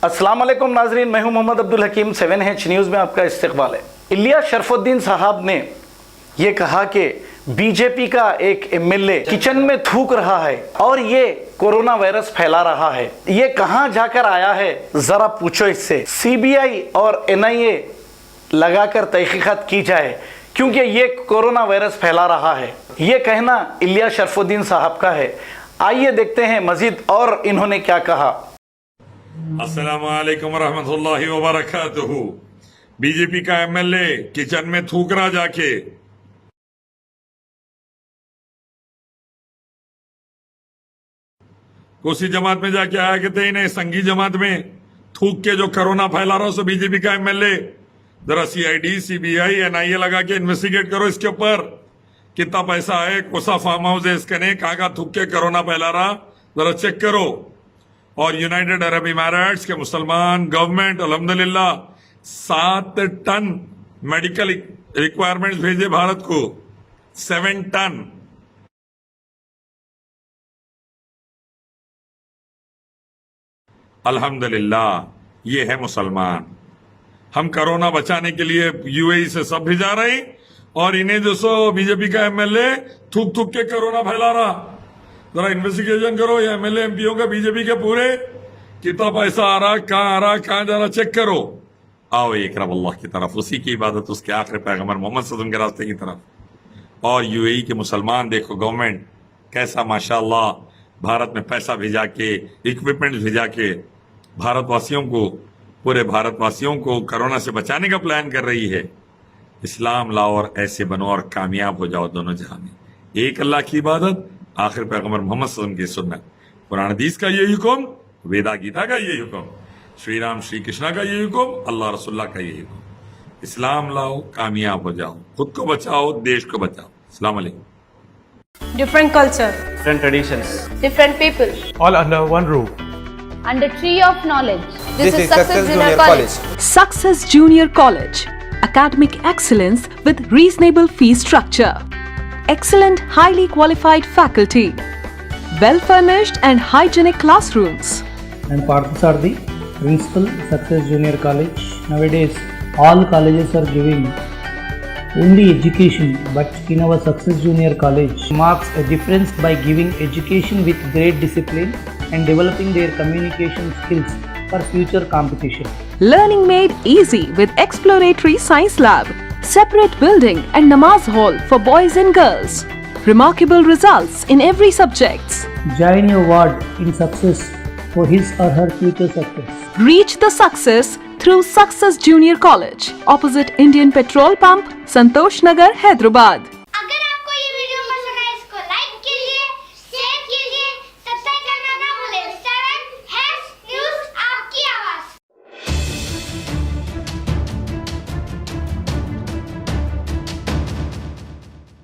अस्सलाम वालेकुम नाजरीन, मैं हूं मोहम्मद अब्दुल हकीम। 7H न्यूज़ में आपका इस्तकबाल है। इलिया शरफुद्दीन साहब ने ये कहा कि बीजेपी का एक एमएलए किचन में थूक रहा है और ये कोरोना वायरस फैला रहा है। ये कहां जाकर आया है, जरा पूछो इससे। सीबीआई और एनआईए लगाकर तहकीकात की जाए, क्योंकि ये कोरोना वायरस फैला रहा है। ये कहना इलिया शरफुद्दीन साहब का है। आइए देखते हैं मजीद और इन्होंने क्या कहा। अस्सलाम वालेकुम रहमतुल्लाहि व बरकातुहू। बीजेपी का एमएलए किचन में थूक रहा जाके। कोसी जमात में जाके आया कहते ही नहीं, संघी जमात में थूक के जो कोरोना फैला रहा हो सो बीजेपी का एमएलए। जरा सीआईडी सीबीआई एनआईए लगा के इन्वेस्टिगेट करो इसके ऊपर। कितना पैसा है, कोसा फार्म हाउस है इसके ने, कहाँ थूक के कोरोना फैला रहा, जरा चेक करो। और यूनाइटेड अरब इमाराट्स के मुसलमान गवर्नमेंट अल्हम्दुलिल्लाह 7 टन मेडिकल रिक्वायरमेंट्स भेजे भारत को। 7 टन। अल्हम्दुलिल्लाह ये है मुसलमान। हम कोरोना बचाने के लिए यूएई से सब भिजा रहे, और इन्हें जो सो बीजेपी का एमएलए थूक थूक के कोरोना फैला रहा। जरा इन्वेस्टिगेशन करो ये एमएलए एमपीओ का बीजेपी के पूरे, कितना पैसा आ रहा, कहाँ आ रहा, कहाँ जा रहा, चेक करो। आओ एक रब अल्लाह की तरफ, उसी की इबादत उसके आखिरी पैगंबर मोहम्मद सल्लल्लाहु अलैहि वसल्लम के रास्ते की तरफ। और यूएई के मुसलमान देखो, गवर्नमेंट कैसा माशाअल्लाह भारत में पैसा भिजा के, इक्विपमेंट भिजा के भारतवासियों को, पूरे भारतवासियों को कोरोना से बचाने का प्लान कर रही है। इस्लाम लाओ और ऐसे बनो और कामयाब हो जाओ दोनों जहां में। एक अल्लाह की इबादत, आखिर पैगंबर मोहम्मद सल्लल्लाहु अलैहि वसल्लम की सुन्नत, कुरान हदीस का ये हुक्म, वेदा गीता का ये हुक्म, श्री राम श्री कृष्णा का ये हुक्म, अल्लाह रसूलुल्लाह का ये हुक्म। इस्लाम लाओ, कामयाब हो जाओ, खुद को बचाओ, देश को बचाओ। अस्सलाम वालेकुम। Different culture, different traditions, different people, all under one roof. under tree of knowledge. This is Success Junior College. Success Junior College. Academic excellence with reasonable fee structure. Excellent, highly qualified faculty. Well-furnished and hygienic classrooms. And Parthas are the principal Success Junior College. Nowadays, all colleges are giving only education, but in our Success Junior College marks a difference by giving education with great discipline and developing their communication skills for future competition. Learning made easy with exploratory science lab, separate building and namaz hall for boys and girls. Remarkable results in every subjects. Join your ward in success for his or her future success. Reach the success through Success Junior College, opposite Indian Petrol Pump, Santosh Nagar, Hyderabad.